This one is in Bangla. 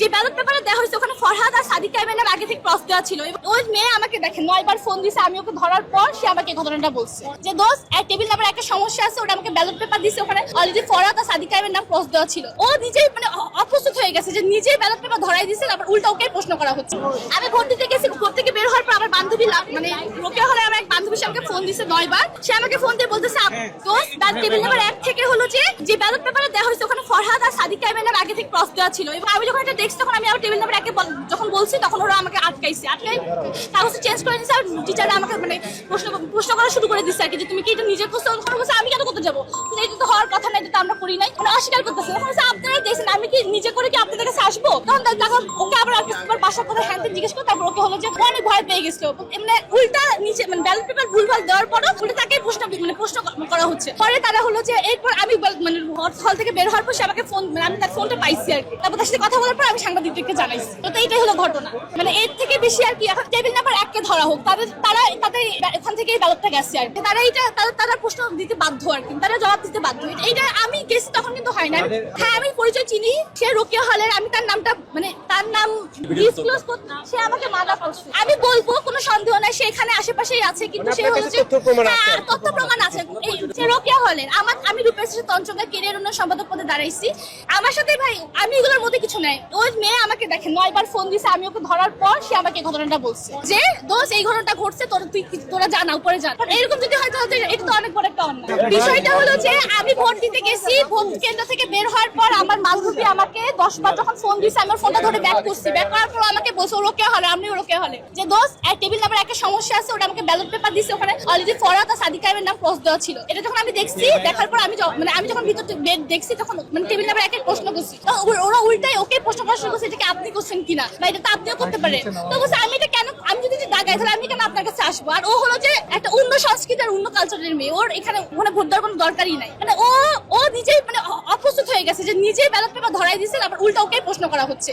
যে ব্যালট পেপারে দেওয়া হয়েছে ওখানে ফরহাদ আর সাদিকা ইমানের আগে থেকে ক্রস দেওয়া ছিল। ওই মেয়ে আমাকে দেখে 9 বার ফোন দিছে, আমি ওকে ধরার পর সে আমাকে ঘটনাটা বলছে যে দোস্ত এক টেবিল নাম্বার একটা সমস্যা আছে, ওটা আমাকে ব্যালট পেপার দিছে, ওখানে অলরেডি ফরহাদ আর সাদিকা ইমানের নাম ক্রস দেওয়া ছিল। ও নিজেই মানে অপ্রস্তুত হয়ে গেছে যে নিজেই ব্যালট পেপার ধরাই দিছে, তারপর উল্টা ওকে প্রশ্ন করা হচ্ছে। আমি ভোট দিতে গেছি, ভোট থেকে বের হওয়ার পর আমার বান্ধবী মানে রোকেয়া হলে আমার এক বান্ধবী সে আমাকে ফোন দিছে 9 বার। সে আমাকে ফোন দিয়ে বলতেছে দোস্ত টেবিল নাম্বার 1 থেকে হলো যে ব্যালট পেপারে দেওয়া হয়েছে ওখানে ফরহাদ আর সাদিকা ইমানের আগে থেকে ক্রস দেওয়া ছিল। এবং আমি যখন এটা দেখছি তখন আমি আবার টেবিল নাম্বার 1 যখন বলছি তখন ওরা আমাকে আটকাই কাগজ চেঞ্জ করে দিচ্ছে। আর টিচাররা আমাকে মানে প্রশ্ন করা শুরু করে দিচ্ছে আর কি, যে তুমি কি এটা নিজে করছো? আমি কেন করতে যাবো? এটা তো হওয়ার কথা নাই, এটা তো আমরা করি নাই, মানে অস্বীকার করতেছে। আপনারা দেখছেন আমি কি নিজে করে কি আপনাদের কাছে আসবো? তখন ওকে আবার বাসার কথা হ্যাঁ জিজ্ঞেস করে তারপর ওকে হলো যে অনেক ভয় পেয়ে গেছিল। মানে উল্টা নিচে মানে ব্যালট পেপার ভুলভাল দেওয়ার পরও উল্টা তাকে প্রশ্ন করা হচ্ছে। পরে তারা হলো যে এরপর আমি মানে হল থেকে বের হওয়ার পর সে আমাকে ফোন, মানে আমি তার ফোনটা পাইছি আর কি। তারপর তার সাথে কথা বলার পর আমি সাংবাদিকদেরকে জানাইছি। তো এইটাই হলো ঘটনা। মানে এর থেকে বেশি আর কি এখন টেবিল নাম্বার 1 কে ধরা হোক, তাদের এখান থেকে ব্যালটটা গেছে আর কি, তারা এইটা তারা প্রশ্ন দিতে বাধ্য আর কি, তারা জবাব দিতে বাধ্য। এইটা আমি গেছি তখন কিন্তু হয় না। হ্যাঁ আমি পরিচয় চিনি, সে রোকেয়া হলের, আমি তার নামটা মানে তার নাম ডিসক্লোজ করতে সে আমাকে মানা করছে। আমি বলবো কোনো সন্দেহ নাই সে এখানে আশেপাশেই আছে, কিন্তু সে হচ্ছে তথ্য প্রমাণ আছে সে রোকেয়া হলের। আমি রূপেশ্বর তঞ্চঙ্গা ক্যারিয়ার উন্নয়ন সম্পাদক পদে দাঁড়াইছি। আমার সাথে ভাই আমি এগুলোর মধ্যে কিছু নাই। ওই মেয়ে আমাকে দেখে 9 বার ফোন দিছে, আমি ওকে ধরার পর সে আমাকে ঘটনাটা বলছে যে দোস্ত এই ঘটনাটা ঘটছে, তোরা জানা উপরে জান। এরকম যদি হয় তাহলে এটা তো অনেক বড় একটা অন্যায়। বিষয়টা হলো যে আমি ভোট দিতে গেছি, ভোট কেন্দ্র থেকে বের হওয়ার পর আমার বান্ধবী আমাকে 10 বার যখন ফোন দিছে আমার ফোনটা ধরে ব্যাক করছি। ব্যাক করার পর আমাকে বলছে রোকেয়া হলে, আমিও রোকেয়া হলে, যে দোস্ত এক টেবিল নাম্বার একটা সমস্যা আছে, ওটা আমাকে ব্যালট পেপার দিছে, ওখানে অলরেডি ফরহাদ আর সাদিকা ইমানের নাম ক্রস দেওয়া ছিল। এটা যখন আমি দেখছি, দেখার পর আমি যখন ভিতর দেখছি তখন মানে টেবিল নাম্বার 1 প্রশ্ন করছি, ওরা উল্টাই ওকে প্রশ্ন করা শুরু করছে এটা কি আপনি করছেন কিনা, বা এটা তো আপনিও করতে পারেন। তো বলছে আমি এটা কেন, আমি যদি দাগাই তাহলে আমি কেন আপনার কাছে আসবো? আর ও হলো যে একটা অন্য সংস্কৃতি আর অন্য কালচারের মেয়ে, ওর এখানে ভোট দেওয়ার কোনো দরকারই নাই। মানে ও নিজেই মানে অপ্রস্তুত হয়ে গেছে যে নিজেই ব্যালট পেপার ধরাই দিচ্ছে, তারপর উল্টা ওকে প্রশ্ন করা হচ্ছে।